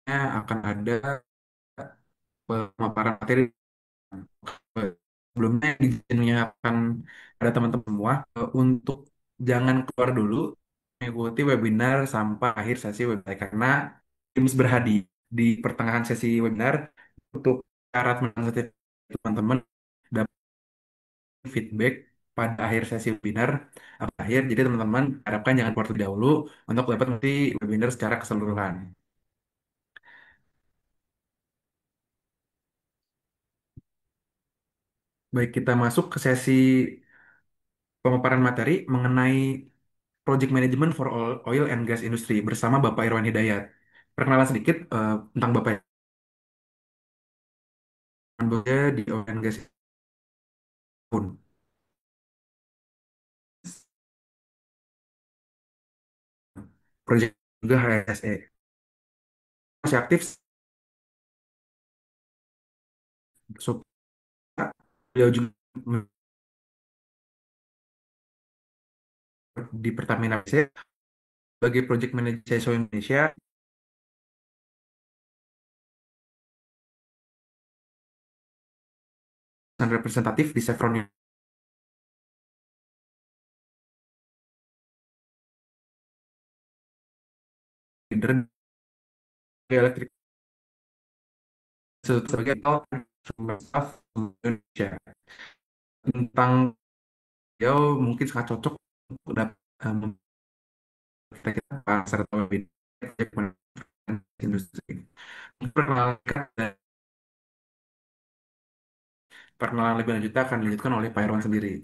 akan ada pemaparan materi. Sebelumnya di jenuhnya akan ada teman-teman semua untuk jangan keluar dulu, mengikuti webinar sampai akhir sesi webinar karena Teams berhadi di pertengahan sesi webinar untuk syarat menang teman-teman dapat feedback pada akhir sesi webinar akhir. Jadi teman-teman harapkan jangan keluar terlebih dahulu untuk dapat nanti webinar secara keseluruhan. Baik, kita masuk ke sesi pemaparan materi mengenai Project Management for Oil and Gas Industry bersama Bapak Irwan Hidayat. Perkenalan sedikit tentang Bapak Irwan bekerja di Oil and Gas pun. Project juga HSE. Masih aktif supaya beliau juga di Pertamina PC sebagai Project Manager CSO Indonesia dan representatif di Chevron leader di elektrik sebagai staff Indonesia. Tentang beliau mungkin sangat cocok untuk kita pasar atau Project Management Industri. Perkenalan lebih lanjut akan dilanjutkan oleh Pak Irwan sendiri.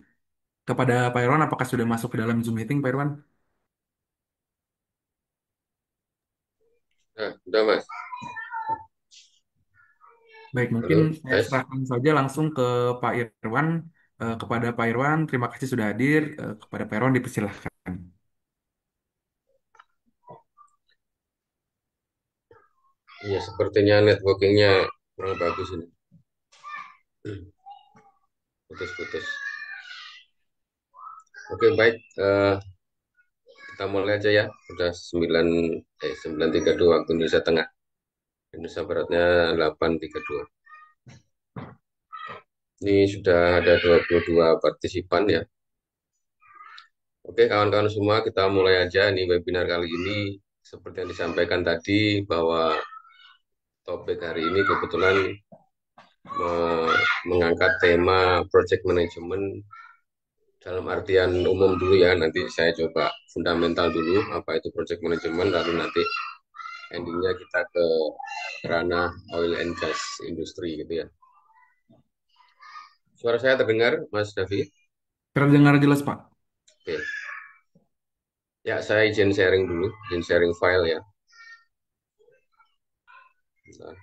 Kepada Pak Irwan, apakah sudah masuk ke dalam Zoom meeting, Pak Irwan? Nah, udah Mas. Baik, mungkin Halo, saya Tes. serahkan saja langsung ke Pak Irwan. Kepada Pak Irwan, terima kasih sudah hadir. Kepada Pak Irwan, dipersilahkan. Iya, sepertinya networkingnya kurang bagus ini. Putus-putus. Oke, baik. Kita mulai aja ya. Udah 9.32 waktu Indonesia Tengah. Indonesia Baratnya 8.32. Ini sudah ada 22 partisipan ya. Oke, kawan-kawan semua, kita mulai aja. Ini webinar kali ini seperti yang disampaikan tadi bahwa topik hari ini kebetulan mengangkat tema project management dalam artian umum dulu ya. Nanti saya coba fundamental dulu apa itu project management, lalu nanti endingnya kita ke ranah oil and gas industri gitu ya. Suara saya terdengar, Mas David? Terdengar jelas, Pak. Oke. Ya, saya izin sharing dulu, izin sharing file ya. Bentar.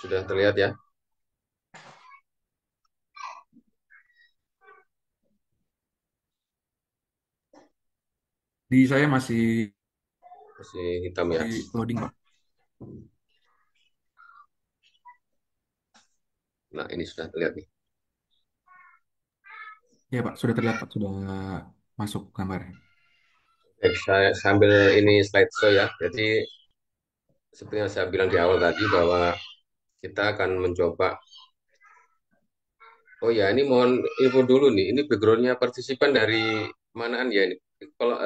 Sudah terlihat ya? Di saya masih Masih hitam ya? loading, Pak. Nah, ini sudah terlihat nih. Ya, Pak, sudah terlihat, Pak. Sudah masuk gambarnya. Oke, saya sambil ini slideshow ya. Jadi, seperti yang saya bilang di awal tadi bahwa kita akan mencoba. Oh ya, ini mohon info dulu nih. Ini backgroundnya partisipan dari manaan ya ini? Kalau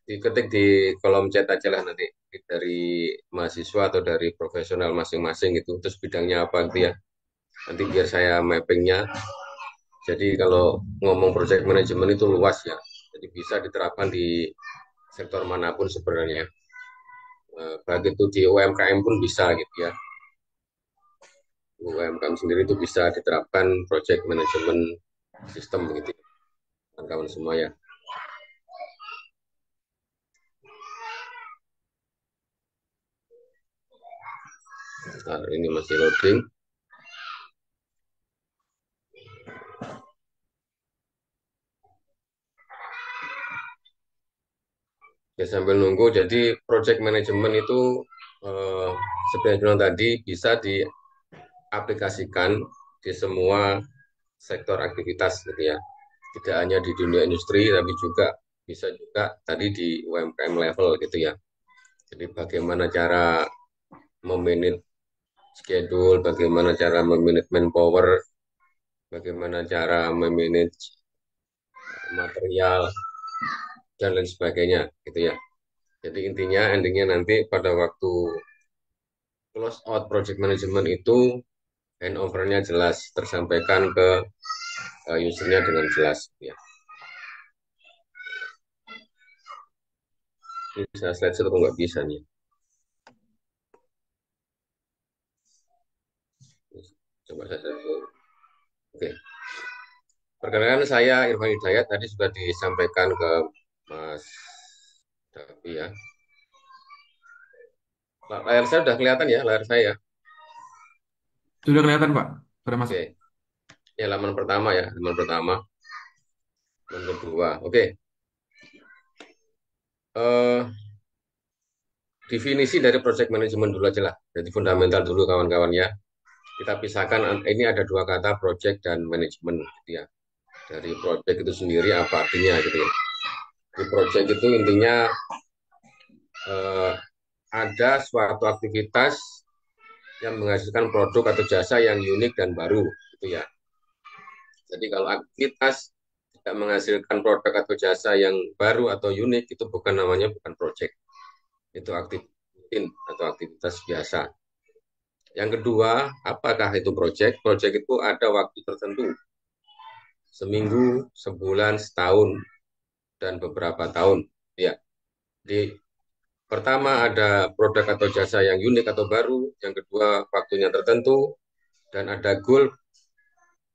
diketik di kolom chat aja lah nanti dari mahasiswa atau dari profesional masing-masing itu. Terus bidangnya apa gitu ya. Nanti biar saya mappingnya. Jadi kalau ngomong project management itu luas ya. Jadi bisa diterapkan di sektor manapun sebenarnya. Baik itu di UMKM pun bisa gitu ya. UMKM sendiri itu bisa diterapkan project management system gitu ya, kawan-kawan semua ya. Nah, ini masih loading. Ya sambil nunggu, jadi project management itu eh, seperti yang bilang tadi bisa diaplikasikan di semua sektor aktivitas gitu ya. Tidak hanya di dunia industri, tapi juga bisa juga tadi di UMKM level gitu ya. Jadi bagaimana cara memanage schedule, bagaimana cara memanage manpower, bagaimana cara memanage material, dan lain sebagainya gitu ya. Jadi intinya endingnya nanti pada waktu close out project management itu handover-nya jelas, tersampaikan ke usernya dengan jelas gitu ya. Ini bisa slide atau nggak bisa nih. Coba saja. Oke. Perkenalkan saya Irfan Hidayat, tadi sudah disampaikan ke Mas Davi ya. Layar saya sudah kelihatan ya, layar saya. Sudah kelihatan Pak, sudah masuk. Oke, ini halaman pertama ya, halaman pertama, halaman kedua. Oke, eh, definisi dari project management dulu aja lah. Jadi fundamental dulu kawan-kawan ya. Kita pisahkan, ini ada dua kata project dan manajemen gitu ya. Dari project itu sendiri apa artinya gitu ya. Di project itu intinya eh, ada suatu aktivitas yang menghasilkan produk atau jasa yang unik dan baru gitu ya. Jadi kalau aktivitas tidak menghasilkan produk atau jasa yang baru atau unik itu bukan project, itu aktivitas rutin atau aktivitas biasa. Yang kedua, apakah itu project? Project itu ada waktu tertentu, seminggu, sebulan, setahun, dan beberapa tahun. Ya, di pertama ada produk atau jasa yang unik atau baru, yang kedua waktunya tertentu, dan ada goal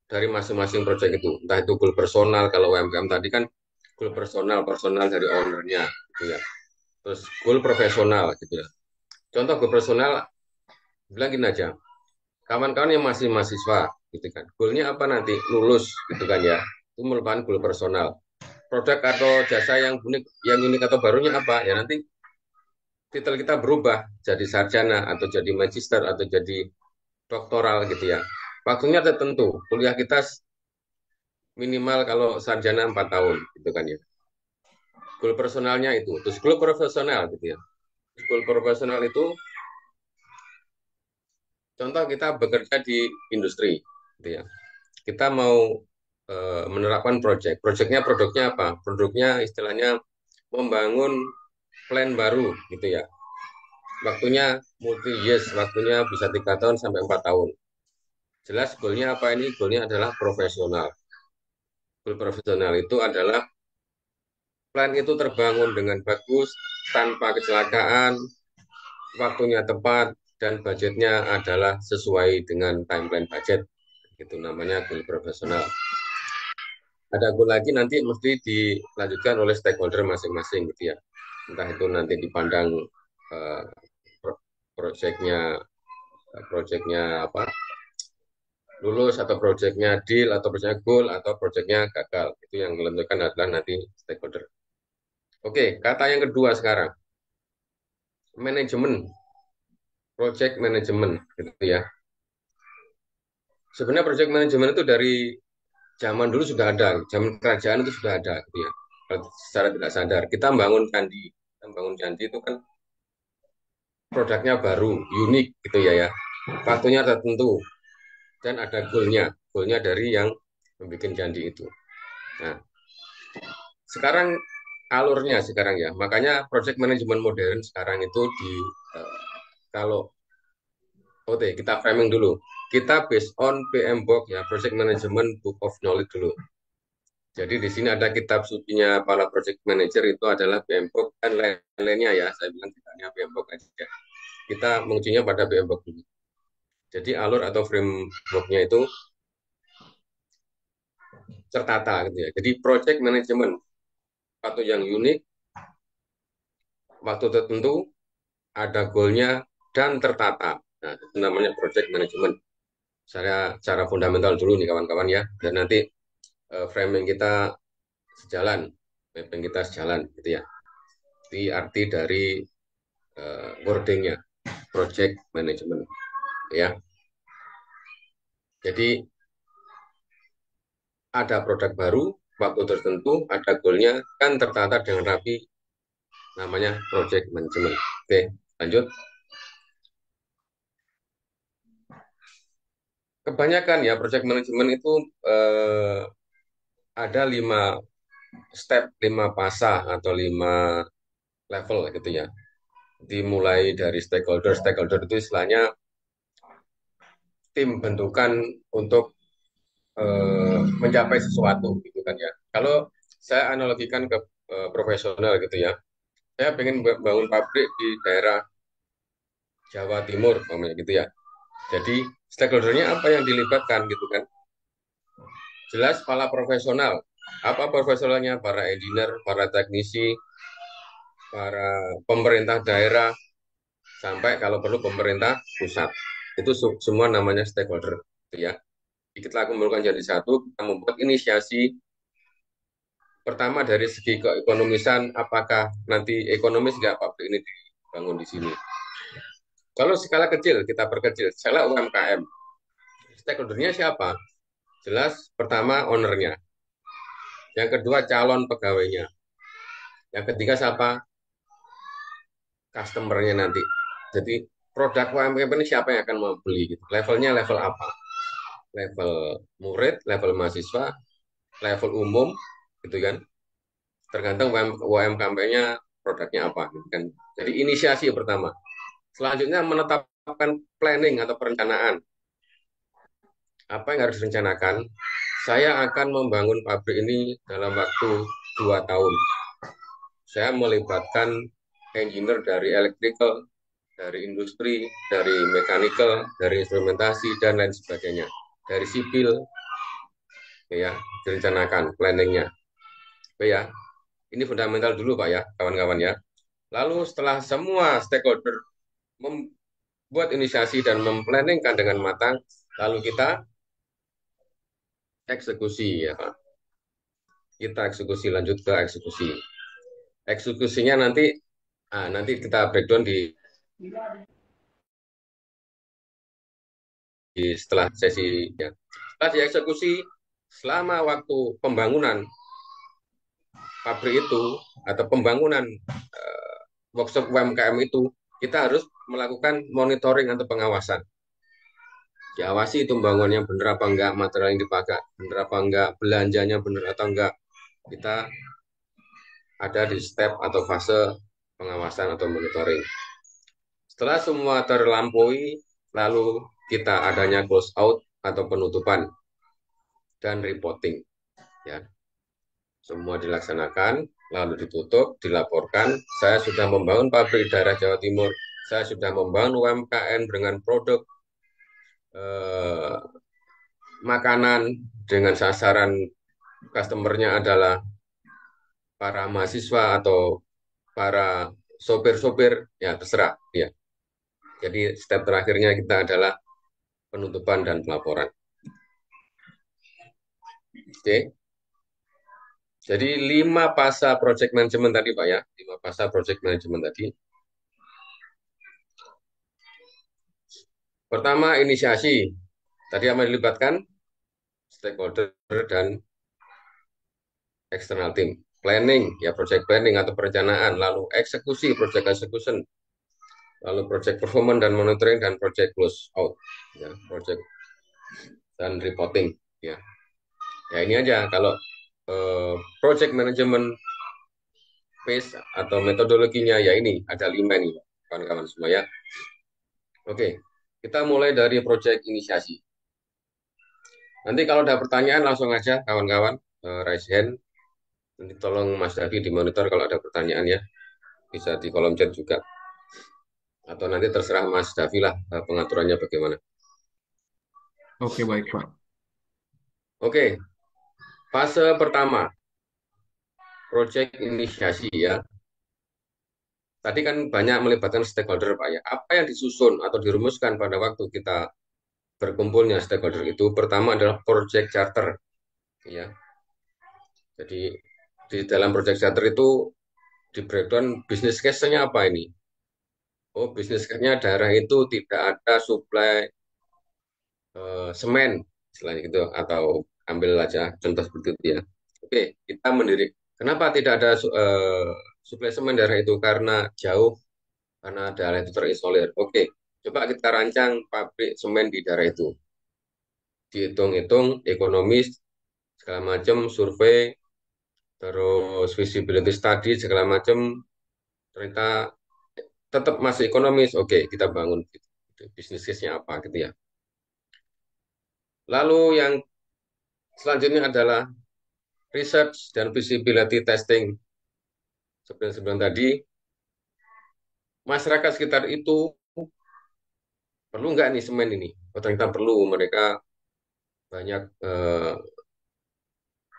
dari masing-masing project itu. Entah itu goal personal, kalau UMKM tadi kan goal personal, personal dari ownernya, gitu ya. Terus goal profesional, gitu ya. Contoh goal personal, bilang gini aja, kawan-kawan yang masih mahasiswa, gitu kan. Goalnya apa nanti? Lulus, gitu kan ya. Itu merupakan goal personal. Produk atau jasa yang unik atau barunya apa? Ya nanti titel kita berubah jadi sarjana atau jadi magister atau jadi doktoral gitu ya. Waktunya tertentu. Kuliah kita minimal kalau sarjana 4 tahun gitu kan ya. Goal personalnya itu. Terus goal profesional gitu ya. Goal profesional itu contoh kita bekerja di industri gitu ya. Kita mau menerapkan project. Projectnya produknya apa? Produknya istilahnya membangun plan baru gitu ya. Waktunya multi years, waktunya bisa 3 tahun sampai 4 tahun. Jelas goalnya apa ini? Goalnya adalah profesional. Goal profesional itu adalah plan itu terbangun dengan bagus, tanpa kecelakaan, waktunya tepat, dan budgetnya adalah sesuai dengan timeline budget. Itu namanya goal profesional. Ada goal lagi nanti mesti dilanjutkan oleh stakeholder masing-masing gitu ya. Entah itu nanti dipandang uh, proyeknya proyeknya apa lulus atau proyeknya deal atau proyeknya goal atau proyeknya gagal. Itu yang menentukan adalah nanti stakeholder. Oke, kata yang kedua sekarang, manajemen, project management gitu ya. Sebenarnya project management itu dari zaman dulu sudah ada, zaman kerajaan itu sudah ada gitu ya. Secara tidak sadar, kita bangun candi itu kan produknya baru, unik gitu ya. Waktunya tertentu dan ada goalnya, goalnya dari yang membuat candi itu. Nah, sekarang alurnya sekarang ya, makanya project management modern sekarang itu eh, kalau oke kita framing dulu. Kita based on PM Book ya, Project Management Book of Knowledge dulu. Jadi di sini ada kitab sucinya para project manager itu adalah PM Book dan lain-lainnya ya. Saya bilang tidak hanya PM Book aja. Kita mengujinya pada PM Book dulu. Jadi alur atau frameworknya itu tertata gitu ya. Jadi project management atau yang unik, waktu tertentu, ada goalnya dan tertata. Nah, itu namanya project management. Saya cara fundamental dulu nih kawan-kawan ya. Dan nanti framing kita sejalan, mapping kita sejalan gitu ya. Di arti dari wordingnya, project management. Ya, jadi ada produk baru, waktu tertentu, ada goalnya, kan tertata dengan rapi, namanya project management. Oke, lanjut. Kebanyakan ya project management itu eh, ada 5 step, 5 fasa atau 5 level gitu ya. Dimulai dari stakeholder, stakeholder itu istilahnya tim bentukan untuk mencapai sesuatu gitu kan ya. Kalau saya analogikan ke profesional gitu ya, saya pengen bangun pabrik di daerah Jawa Timur, umpamanya gitu ya. Jadi stakeholdernya apa yang dilibatkan gitu kan? Jelas para profesional. Apa profesionalnya? Para engineer, para teknisi, para pemerintah daerah, sampai kalau perlu pemerintah pusat. Itu semua namanya stakeholder, gitu ya. Kita kumpulkan jadi satu, kita membuat inisiasi pertama dari segi keekonomisan, apakah nanti ekonomis nggak pabrik ini dibangun di sini. Kalau skala kecil, kita perkecil, skala UMKM. Stakeholdernya siapa? Jelas pertama ownernya, yang kedua calon pegawainya, yang ketiga siapa? Customernya nanti. Jadi produk UMKM ini siapa yang akan mau beli? Gitu. Levelnya level apa? Level murid, level mahasiswa, level umum, gitu kan? Tergantung UMKM-nya produknya apa, gitu kan? Jadi inisiasi pertama. Selanjutnya menetapkan planning atau perencanaan. Apa yang harus direncanakan? Saya akan membangun pabrik ini dalam waktu 2 tahun. Saya melibatkan engineer dari electrical, dari industri, dari mechanical, dari instrumentasi, dan lain sebagainya. Dari sipil, ya, direncanakan planningnya. Ya, ini fundamental dulu Pak ya, kawan-kawan ya. Lalu setelah semua stakeholder membuat inisiasi dan memplanningkan dengan matang, lalu kita eksekusi ya Pak. Kita eksekusi, lanjut ke eksekusi. Eksekusinya nanti kita breakdown di setelah sesi ya. Setelah dieksekusi, selama waktu pembangunan pabrik itu atau pembangunan workshop UMKM itu, kita harus melakukan monitoring atau pengawasan. Diawasi itu pembangunannya benar apa enggak, material yang dipakai benar apa enggak, belanjanya benar atau enggak. Kita ada di step atau fase pengawasan atau monitoring. Setelah semua terlampaui, lalu kita adanya close out atau penutupan dan reporting. Ya, semua dilaksanakan, lalu ditutup, dilaporkan. Saya sudah membangun pabrik di daerah Jawa Timur. Saya sudah membangun UMKM dengan produk eh, makanan dengan sasaran customernya adalah para mahasiswa atau para sopir-sopir, ya terserah. Ya. Jadi step terakhirnya kita adalah penutupan dan pelaporan. Oke. Jadi 5 fase project management tadi Pak ya, 5 fase project management tadi. Pertama inisiasi, tadi yang dilibatkan stakeholder dan external team. Planning, ya project planning atau perencanaan, lalu eksekusi, project execution, lalu project performance dan monitoring, dan project close out, ya, project dan reporting. Ya, ya ini aja kalau project management phase atau metodologinya ya ini ada 5 nih, kawan-kawan semua ya. Oke, kita mulai dari project inisiasi. Nanti kalau ada pertanyaan langsung aja kawan-kawan raise hand. Nanti tolong Mas Davi dimonitor kalau ada pertanyaan ya. Bisa di kolom chat juga. Atau nanti terserah Mas Davi lah pengaturannya bagaimana. Oke, baik, Pak. Oke, fase pertama, project inisiasi ya. Tadi kan banyak melibatkan stakeholder Pak ya. Apa yang disusun atau dirumuskan pada waktu kita berkumpulnya stakeholder itu pertama adalah project charter ya. Jadi di dalam project charter itu di breakdown bisnis case-nya apa ini? Oh, bisnis case-nya daerah itu tidak ada suplai semen, istilahnya gitu, atau ambil aja contoh seperti itu ya. Oke, kita mendiri. Kenapa tidak ada suplai semen daerah itu? Karena jauh, karena daerah itu terisolir. Oke, coba kita rancang pabrik semen di daerah itu. Dihitung-hitung ekonomis, segala macam, survei, terus visibility study, segala macam, ternyata tetap masih ekonomis. Oke, kita bangun gitu. Bisnis case-nya apa gitu ya. Lalu yang selanjutnya adalah research dan visibility testing. Seperti yang saya bilang tadi, masyarakat sekitar itu perlu nggak nih semen ini? Oh, ternyata perlu. Mereka banyak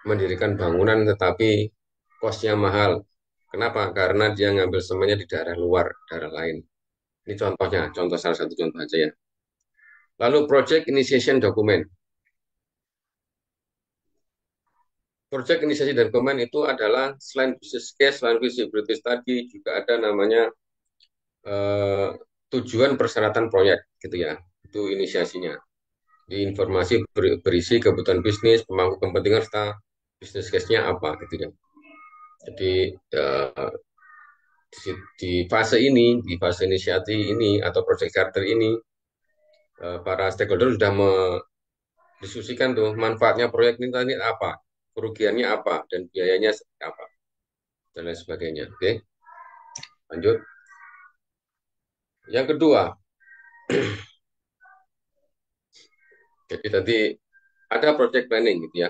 mendirikan bangunan tetapi kosnya mahal. Kenapa? Karena dia ngambil semennya di daerah luar, daerah lain. Ini contohnya, contoh salah satu contoh aja ya. Lalu project initiation document. Project inisiasi dan komen itu adalah selain business case, selain visibility study, juga ada namanya eh, tujuan persyaratan proyek, gitu ya. Itu inisiasinya. Di informasi berisi kebutuhan bisnis, pemangku kepentingan, serta bisnis case-nya apa, gitu ya. Jadi di fase ini, di fase inisiasi ini atau project charter ini, para stakeholder sudah mendiskusikan tuh manfaatnya proyek ini tadi apa, kerugiannya apa, dan biayanya apa, dan lain sebagainya. Oke, lanjut. Yang kedua, jadi tadi ada project planning gitu ya.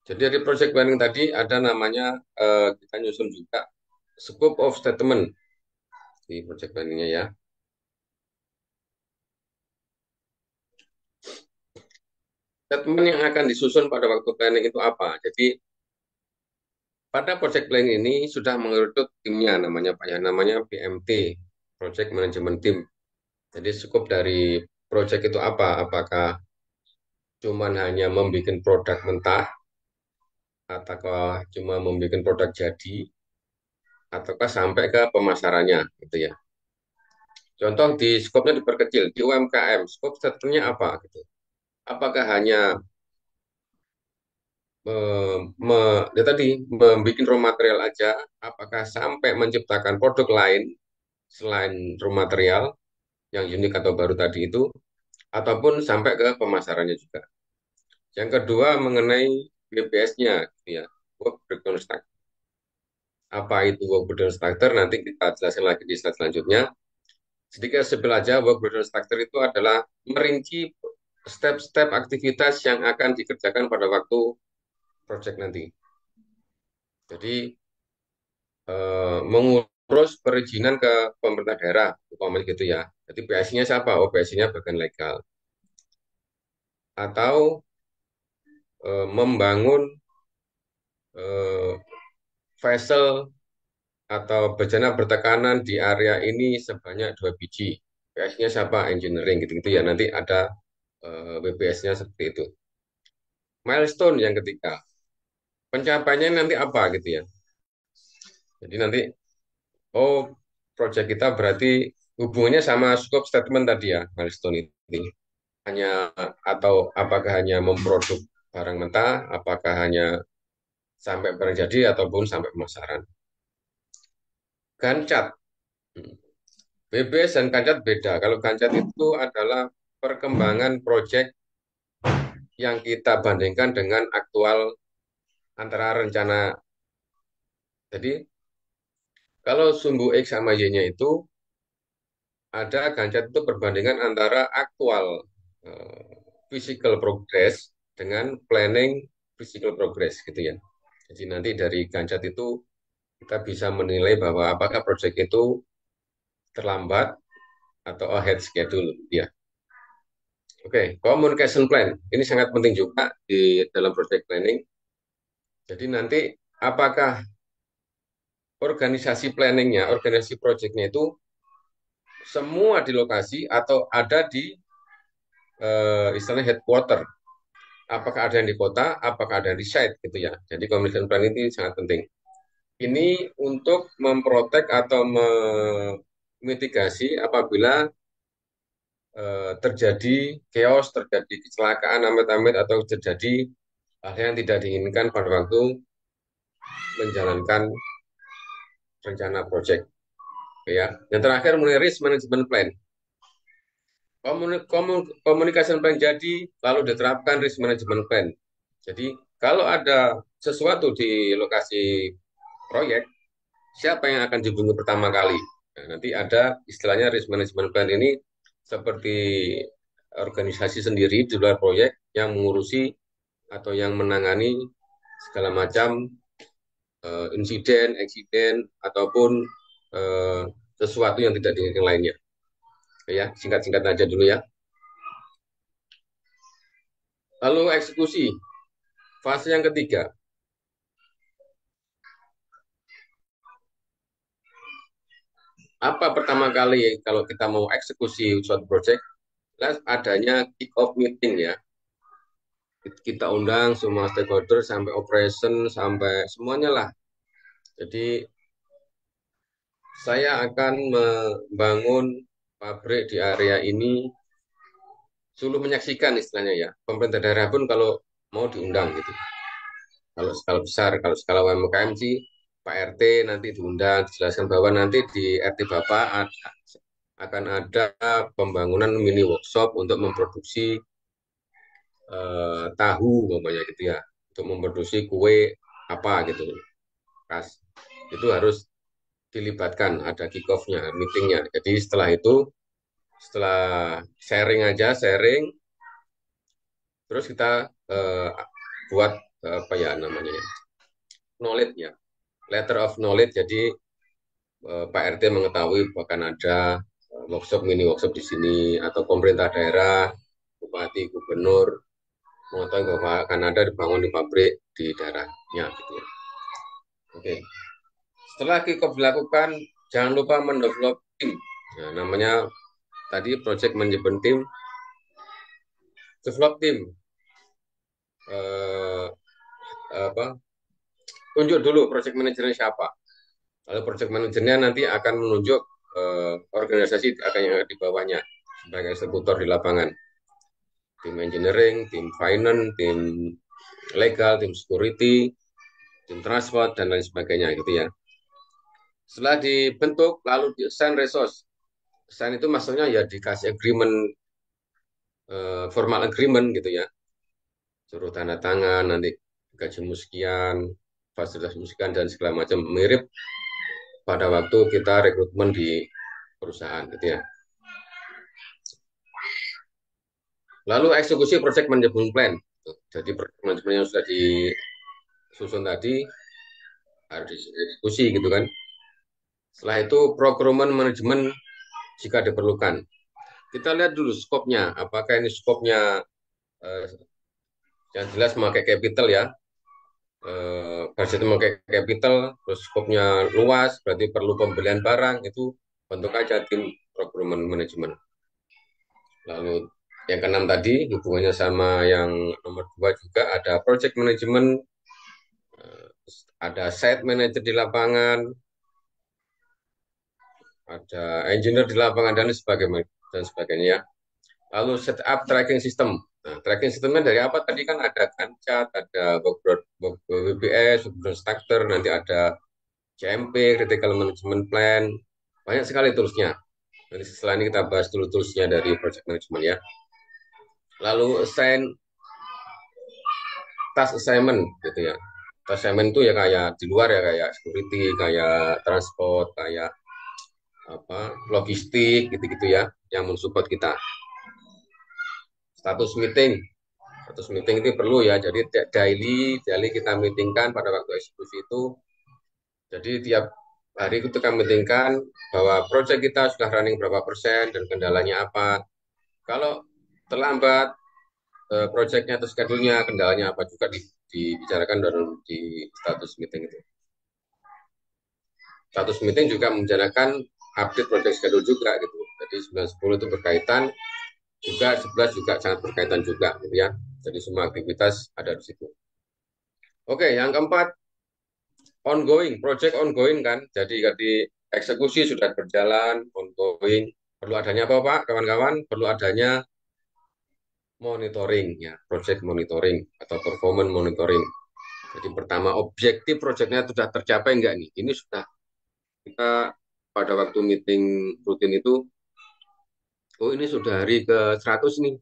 Jadi dari project planning tadi ada namanya kita nyusun juga scope of statement di project planningnya ya. Statement yang akan disusun pada waktu planning itu apa? Jadi pada project planning ini sudah mengerucut timnya namanya Pak ya, namanya PMT, Project Management Team. Jadi scope dari project itu apa? Apakah cuman hanya membuat produk mentah ataukah cuma membuat produk jadi ataukah sampai ke pemasarannya gitu ya. Contoh di skopnya diperkecil, di UMKM, skop statementnya apa gitu. Apakah hanya ya tadi membuat raw material aja, apakah sampai menciptakan produk lain selain raw material yang unik atau baru tadi itu, ataupun sampai ke pemasarannya juga. Yang kedua mengenai BPS-nya, gitu ya, work breakdown structure. Apa itu work breakdown structure? Nanti kita jelaskan lagi di slide selanjutnya. Sedikit sebel aja, work breakdown structure itu adalah merinci step-step aktivitas yang akan dikerjakan pada waktu project nanti. Jadi mengurus perizinan ke pemerintah daerah, umpamanya gitu ya. Jadi PSI-nya siapa? Oh, PSI-nya bagian legal. Atau membangun eh, vessel atau bejana bertekanan di area ini sebanyak 2 biji. PSI-nya siapa? Engineering gitu-gitu ya. Nanti ada WBS-nya seperti itu. Milestone yang ketiga, pencapaiannya nanti apa gitu ya. Jadi nanti, oh, project kita berarti hubungannya sama scope statement tadi ya, milestone ini. Hanya atau apakah hanya memproduk barang mentah, apakah hanya sampai barang jadi ataupun sampai pemasaran. Gancat, BBS dan Gancat beda. Kalau Gancat itu adalah perkembangan proyek yang kita bandingkan dengan aktual antara rencana. Jadi kalau sumbu X sama Y-nya itu ada Gancat itu perbandingan antara aktual eh, physical progress dengan planning physical progress gitu ya. Jadi nanti dari Gancat itu kita bisa menilai bahwa apakah proyek itu terlambat atau ahead schedule ya. Oke, communication plan ini sangat penting juga di dalam project planning. Jadi nanti apakah organisasi planningnya, organisasi projectnya itu semua di lokasi atau ada di istilahnya headquarter. apakah ada yang di kota, apakah ada yang di site gitu ya. Jadi communication plan ini sangat penting. Ini untuk memprotek atau memitigasi apabila terjadi chaos, terjadi kecelakaan amit-amit atau terjadi hal yang tidak diinginkan pada waktu menjalankan rencana proyek. Ya. Yang terakhir mengenai risk management plan. Communication plan jadi lalu diterapkan risk management plan. Jadi kalau ada sesuatu di lokasi proyek, siapa yang akan dihubungi pertama kali? Nah, nanti ada istilahnya risk management plan ini seperti organisasi sendiri di luar proyek yang mengurusi atau yang menangani segala macam insiden, eksiden, ataupun eh, sesuatu yang tidak diinginkan lainnya. Ya, singkat-singkat aja dulu ya. Lalu eksekusi, fase yang ketiga. Apa pertama kali kalau kita mau eksekusi suatu project? Adanya kick off meeting ya. Kita undang semua stakeholder sampai operation sampai semuanya lah. Jadi saya akan membangun pabrik di area ini, suruh menyaksikan istilahnya ya. Pemerintah daerah pun kalau mau diundang gitu. Kalau skala besar, kalau skala UMKM sih Pak RT nanti diundang, dijelaskan bahwa nanti di RT Bapak akan ada pembangunan mini workshop untuk memproduksi tahu, umpamanya gitu ya, untuk memproduksi kue apa gitu, khas. Itu harus dilibatkan, ada kick off-nya, meeting-nya. Jadi setelah itu, setelah sharing aja, sharing, terus kita eh, buat apa ya namanya, ya, knowledge ya, letter of knowledge. Jadi Pak RT mengetahui bahkan ada workshop mini workshop di sini atau pemerintah daerah, bupati, gubernur mengetahui bahwa akan ada dibangun di pabrik di daerahnya gitu ya. Oke. Setelah kick off dilakukan, jangan lupa mendevelop tim. Nah, namanya tadi project management team, develop tim. Eh, apa? Tunjuk dulu project manajernya siapa. Lalu project manajernya nanti akan menunjuk organisasi akan yang di bawahnya sebagai eksekutor di lapangan. Tim engineering, tim finance, tim legal, tim security, tim transport, dan lain sebagainya gitu ya. Setelah dibentuk, lalu di assign resource. Assign itu maksudnya ya dikasih agreement, formal agreement gitu ya. Suruh tanda tangan, nanti gajimu sekian, fasilitas sekian, dan segala macam. Mirip pada waktu kita rekrutmen di perusahaan gitu ya. Lalu eksekusi project management plan. Jadi project management yang sudah disusun tadi harus dieksekusi gitu kan. Setelah itu procurement management jika diperlukan. Kita lihat dulu skopnya, apakah ini skopnya eh, yang jelas memakai capital ya, budget memakai capital, terus skopnya luas, berarti perlu pembelian barang, itu bentuk aja tim procurement management. Lalu yang keenam tadi hubungannya sama yang nomor dua juga ada project management, ada site manager di lapangan, ada engineer di lapangan dan sebagainya ya. Lalu setup tracking system. Nah, tracking sistemnya dari apa? Tadi kan ada Gancat, ada WBS, Workflow Structure, nanti ada CMP, Critical Management Plan, banyak sekali toolsnya. Nanti setelah ini kita bahas dulu toolsnya dari Project Management ya. Lalu task assignment gitu ya. Task assignment itu ya kayak di luar ya kayak security, kayak transport, kayak apa logistik gitu-gitu ya yang mensupport kita. Status meeting. Status meeting itu perlu ya. Jadi daily kita meetingkan pada waktu eksekusi itu. Jadi tiap hari itu kita meetingkan bahwa proyek kita sudah running berapa persen dan kendalanya apa. Kalau terlambat proyeknya atau schedule-nya, kendalanya apa juga dibicarakan dalam di status meeting itu. Status meeting juga membicarakan update project schedule juga gitu. Jadi 9 10 itu berkaitan, juga 11 juga sangat berkaitan juga gitu ya. Jadi semua aktivitas ada di situ. Oke, yang keempat, ongoing, project ongoing kan. Jadi eksekusi sudah berjalan, ongoing. Perlu adanya apa Pak, kawan-kawan? Perlu adanya monitoring ya, project monitoring atau performance monitoring. Jadi pertama objektif proyeknya sudah tercapai enggak nih? Ini sudah kita pada waktu meeting rutin itu, oh ini sudah hari ke 100 nih,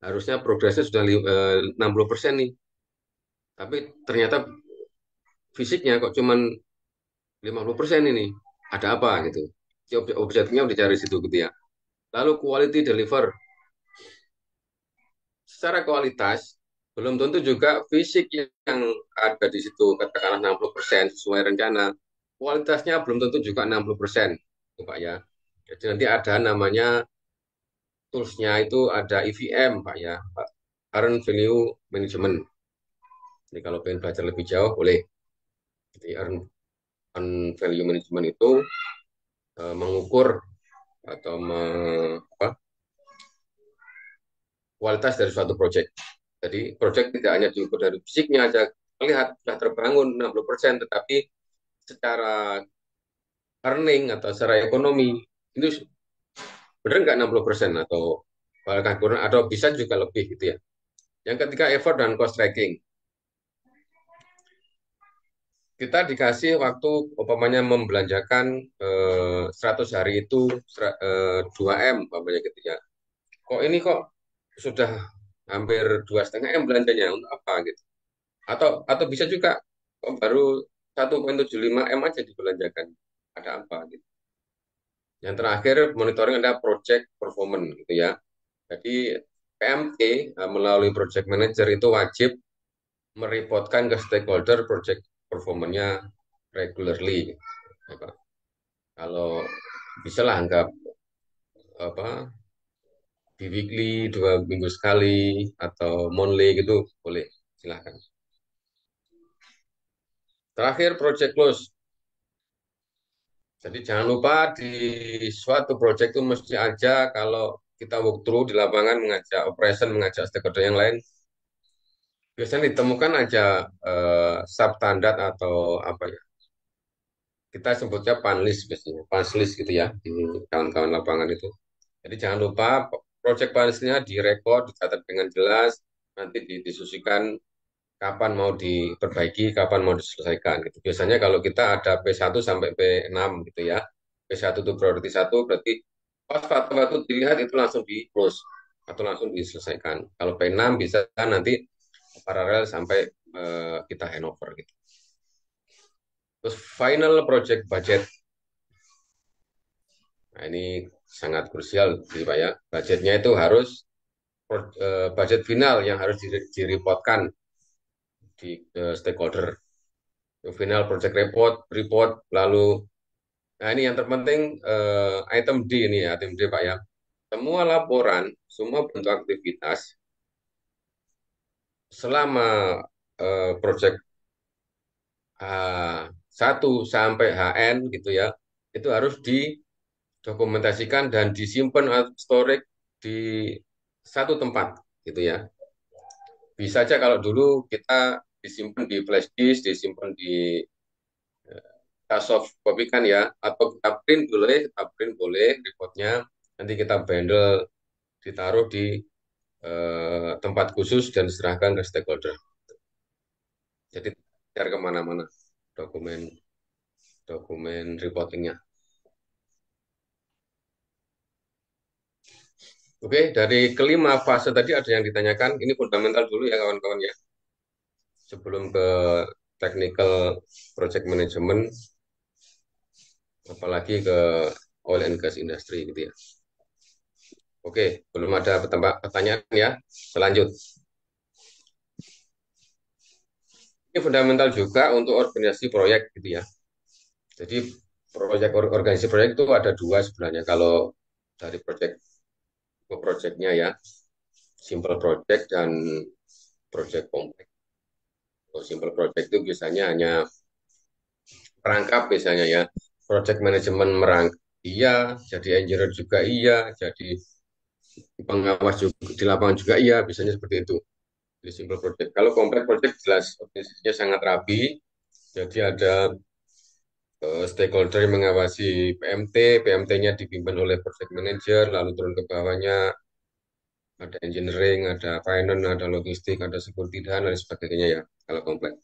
harusnya progresnya sudah 60% nih. Tapi ternyata fisiknya kok cuman 50% ini. Ada apa gitu. Si objektifnya udah cari situ gitu ya. Lalu quality deliver. Secara kualitas, belum tentu juga fisik yang ada di situ, katakanlah 60% sesuai rencana. Kualitasnya belum tentu juga 60%, itu Pak ya. Jadi nanti ada namanya toolsnya itu ada EVM, Pak ya, Pak. Current Value Management. Jadi kalau pengen belajar lebih jauh, boleh. Jadi earn value management itu mengukur atau apa, kualitas dari suatu project. Jadi project tidak hanya diukur dari fisiknya aja, lihat sudah terbangun 60%, tetapi secara earning atau secara ekonomi itu benar nggak 60% atau bahkan kurang atau bisa juga lebih gitu ya. Yang ketiga effort dan cost tracking. Kita dikasih waktu umpamanya membelanjakan 100 hari itu 2M umpamanya gitu ya. Kok ini kok sudah hampir 2,5 M belanjanya untuk apa gitu. Atau bisa juga kok baru 1,75 M aja dibelanjakan. Ada apa gitu. Yang terakhir monitoring ada project performance gitu ya. Jadi PMT melalui project manager itu wajib mereportkan ke stakeholder project performance-nya regularly. Apa, kalau bisa lah anggap apa di weekly 2 minggu sekali atau monthly gitu boleh, silahkan. Terakhir project close. Jadi jangan lupa di suatu project itu mesti aja kalau kita walkthrough di lapangan mengajak operation, mengajak stakeholder yang lain, biasanya ditemukan aja substandard atau apa ya, kita sebutnya panlist biasanya, panlist gitu ya di kawan-kawan lapangan itu. Jadi jangan lupa project panlistnya direkod, dicatat dengan jelas, nanti didiskusikan kapan mau diperbaiki, kapan mau diselesaikan gitu. Biasanya kalau kita ada P1 sampai P6 gitu ya. P1 itu prioritas satu, berarti pas waktu dilihat itu langsung di close atau langsung diselesaikan. Kalau P6 bisa nanti paralel sampai kita handover gitu. Terus final project budget. Nah, ini sangat krusial gitu Pak ya. Budgetnya itu harus budget final yang harus direpotkan di stakeholder. Final project report, lalu nah ini yang terpenting item D ini ya, item D Pak ya. Semua laporan, semua bentuk aktivitas selama project H1 sampai HN gitu ya, itu harus didokumentasikan dan disimpan atau storage di satu tempat gitu ya. Bisa aja kalau dulu kita disimpan di flash disk, disimpan di kita soft copy kan ya, atau kita print boleh reportnya, nanti kita bundle, ditaruh di tempat khusus dan diserahkan ke stakeholder. Jadi share kemana-mana dokumen dokumen reportingnya. Oke, dari kelima fase tadi ada yang ditanyakan. Ini fundamental dulu ya kawan-kawan ya. Sebelum ke technical project management, apalagi ke oil and gas industry gitu ya. Oke, belum ada pertanyaan ya. Selanjut. Ini fundamental juga untuk organisasi proyek gitu ya. Jadi organisasi proyek itu ada dua sebenarnya. Kalau dari proyek ke proyeknya ya, simple project dan project kompleks. Kalau simple project itu biasanya hanya perangkap biasanya ya. Project manajemen merangkap iya, jadi engineer juga iya, jadi pengawas juga di lapangan juga iya, biasanya seperti itu. di simple project. Kalau complex project jelas organisasinya sangat rapi, jadi ada stakeholder yang mengawasi PMT, PMT-nya dipimpin oleh project manager, lalu turun ke bawahnya ada engineering, ada finance, ada logistik, ada security dan lain sebagainya ya, kalau kompleks.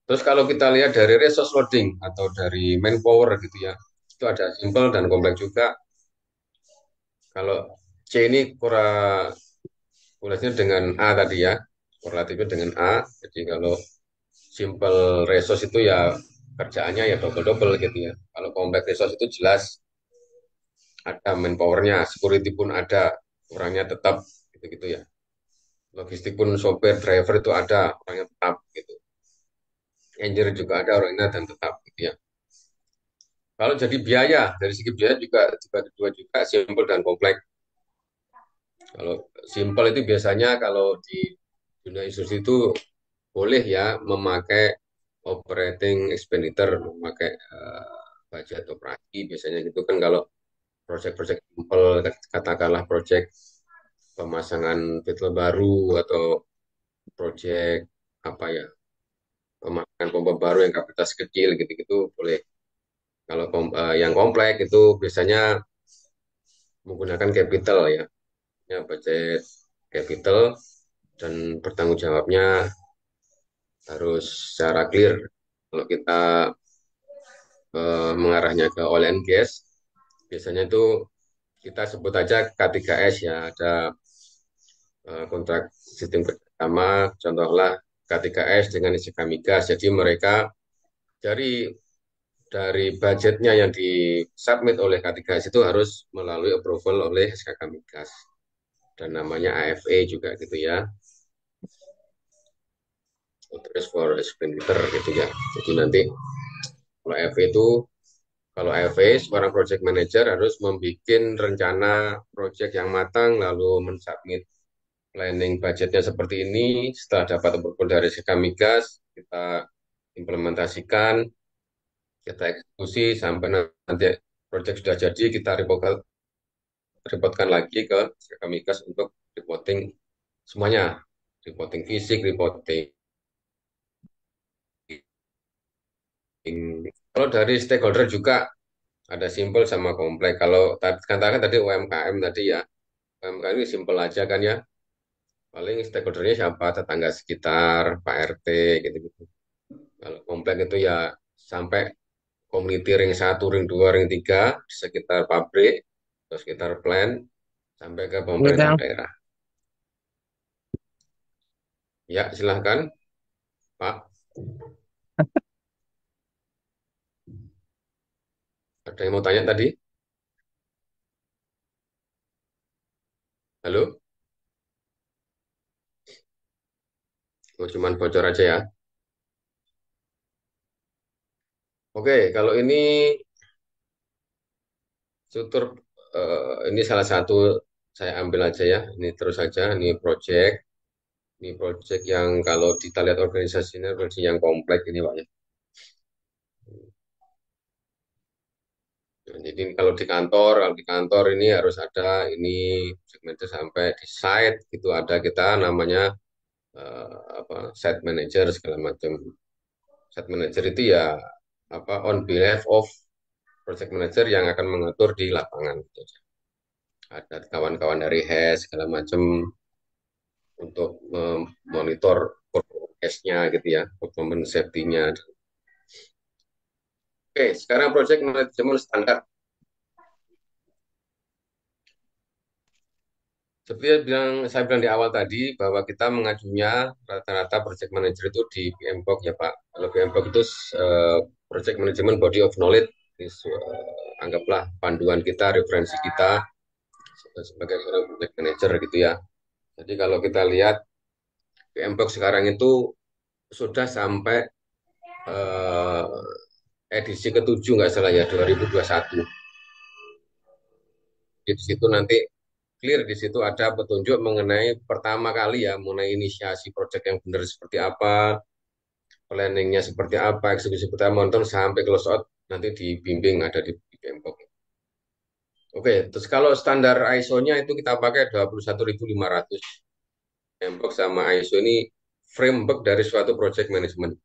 Terus kalau kita lihat dari resource loading atau dari manpower gitu ya, itu ada simple dan kompleks juga. Kalau C ini korelasinya dengan A tadi ya, korelatifnya dengan A. Jadi kalau simple resource itu ya kerjaannya ya double-double gitu ya. Kalau kompleks resource itu jelas ada manpowernya, security pun ada, orangnya tetap gitu-gitu ya. Logistik pun sopir, driver itu ada, orangnya tetap gitu. Engineer juga ada orangnya dan tetap gitu ya. Kalau jadi biaya, dari segi biaya juga dibagi dua juga, simple dan kompleks. Kalau simple itu biasanya kalau di dunia instruksi itu boleh ya memakai operating expenditure, memakai budget operasi biasanya gitu kan kalau proyek-proyek simple, katakanlah proyek pemasangan fitur baru atau proyek apa ya pemasangan pompa baru yang kapasitas kecil gitu-gitu boleh. Kalau yang kompleks itu biasanya menggunakan capital ya, ya budget capital dan bertanggung jawabnya harus secara clear. Kalau kita mengarahnya ke oil and gas, biasanya itu kita sebut aja K3S ya, ada kontrak sistem kerjasama, contohlah K3S dengan SK Migas. Jadi mereka dari budgetnya yang disubmit oleh K3S itu harus melalui approval oleh SKK Migas dan namanya AFE juga gitu ya, Authorized for Expenditure gitu ya. Jadi nanti kalau AFE itu kalau AFE seorang project manager harus membuat rencana project yang matang lalu mensubmit planning budgetnya seperti ini. Setelah dapat approval dari SKK Migas, kita implementasikan, kita eksekusi sampai nanti project sudah jadi, kita reportkan lagi ke Kamikas untuk reporting semuanya, reporting fisik, reporting. Kalau dari stakeholder juga ada simple sama kompleks. Kalau katakan tadi UMKM tadi ya, UMKM ini simple aja kan ya. Paling stakeholdernya siapa? Tetangga sekitar, Pak RT, gitu-gitu. Kalau kompleks itu ya sampai community ring satu, ring 2, ring 3 di sekitar pabrik, atau sekitar plant, sampai ke Iya, pemerintah Kang. daerah. Ya, silahkan, Pak. Ada yang mau tanya tadi? Halo? Oh, cuman bocor aja ya. Oke, kalau ini struktur ini salah satu saya ambil aja ya. Ini terus saja. Ini project yang kalau kita lihat organisasinya organisasi yang kompleks ini Pak ya. Nah, jadi kalau di kantor ini harus ada ini segmennya sampai di site itu ada kita namanya apa site manager segala macam. Site manager itu ya apa on behalf of project manager yang akan mengatur di lapangan gitu. Ada kawan-kawan dari HES segala macam untuk memonitor progresnya gitu ya, performance safety-nya. Oke, sekarang project manajemen standar. Seperti saya bilang di awal tadi bahwa kita mengajunya rata-rata project manager itu di PMBOK ya Pak. Kalau PMBOK itu project management body of knowledge, anggaplah panduan kita, referensi kita sebagai seorang project manager gitu ya. Jadi kalau kita lihat PMBOK sekarang itu sudah sampai eh, edisi ketujuh nggak salah ya 2021. Di situ nanti clear di situ ada petunjuk mengenai pertama kali ya mengenai inisiasi proyek yang benar seperti apa, planningnya seperti apa, eksekusi seperti apa, nonton sampai close out nanti dibimbing ada di Bangkok. Oke, terus kalau standar ISO-nya itu kita pakai 21500. PMBOK sama ISO ini framework dari suatu project management.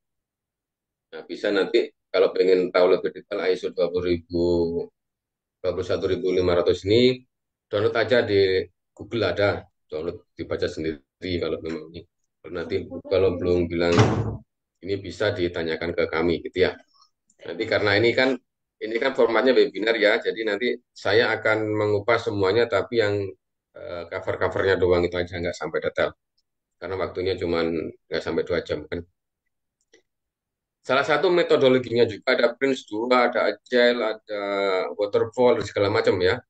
Nah, bisa nanti kalau pengen tahu lebih detail ISO 21500 ini, download aja di Google ada, download dibaca sendiri kalau memang ini. Kalau nanti kalau belum bilang ini bisa ditanyakan ke kami gitu ya. Nanti karena ini kan formatnya webinar ya, jadi nanti saya akan mengupas semuanya tapi yang cover-covernya doang itu aja nggak sampai detail karena waktunya cuma nggak sampai 2 jam kan. Salah satu metodologinya juga ada Prince 2, ada Agile, ada Waterfall, dan segala macam ya.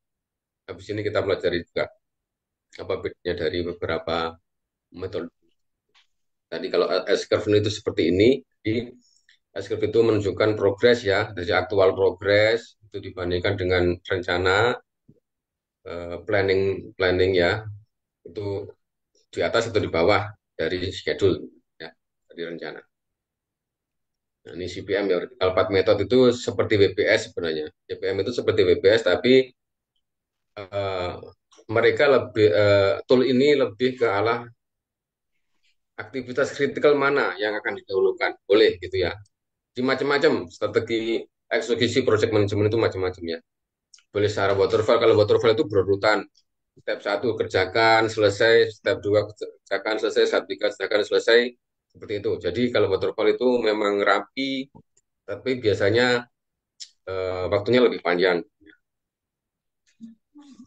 Habis ini kita pelajari juga apa bedanya dari beberapa metode. Tadi kalau S-curve itu seperti ini, jadi S-curve itu menunjukkan progres ya, dari aktual progres itu dibandingkan dengan rencana planning planning ya, itu di atas atau di bawah dari schedule ya, dari rencana. Nah, ini CPM ya, vertical path method itu seperti WPS sebenarnya. CPM itu seperti WPS, tapi eh, mereka lebih tool ini lebih ke arah aktivitas kritikal mana yang akan didahulukan. Boleh gitu ya. Di macam-macam strategi eksekusi project management itu macam-macam ya. Boleh secara waterfall. Kalau waterfall itu berurutan. Step 1 kerjakan selesai, step 2 kerjakan selesai, step 3 kerjakan selesai. Seperti itu. Jadi kalau waterfall itu memang rapi, tapi biasanya waktunya lebih panjang.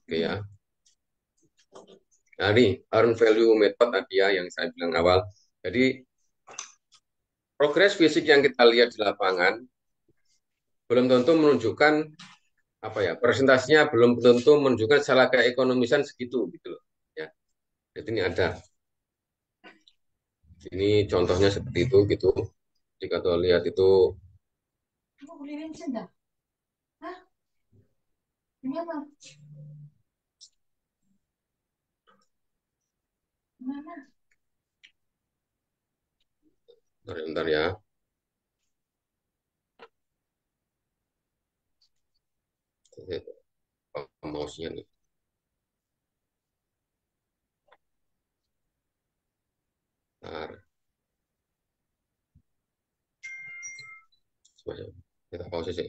Oke ya. Nah, ini earn value method tadi ya yang saya bilang awal. Jadi progres fisik yang kita lihat di lapangan belum tentu menunjukkan apa ya presentasinya belum tentu menunjukkan salah keekonomisan segitu gitu loh. Ya, jadi ini ada. Ini contohnya seperti itu gitu. Jika kita lihat itu bentar, bentar ya. Mouse-nya nih. Bentar. Kita pause sih.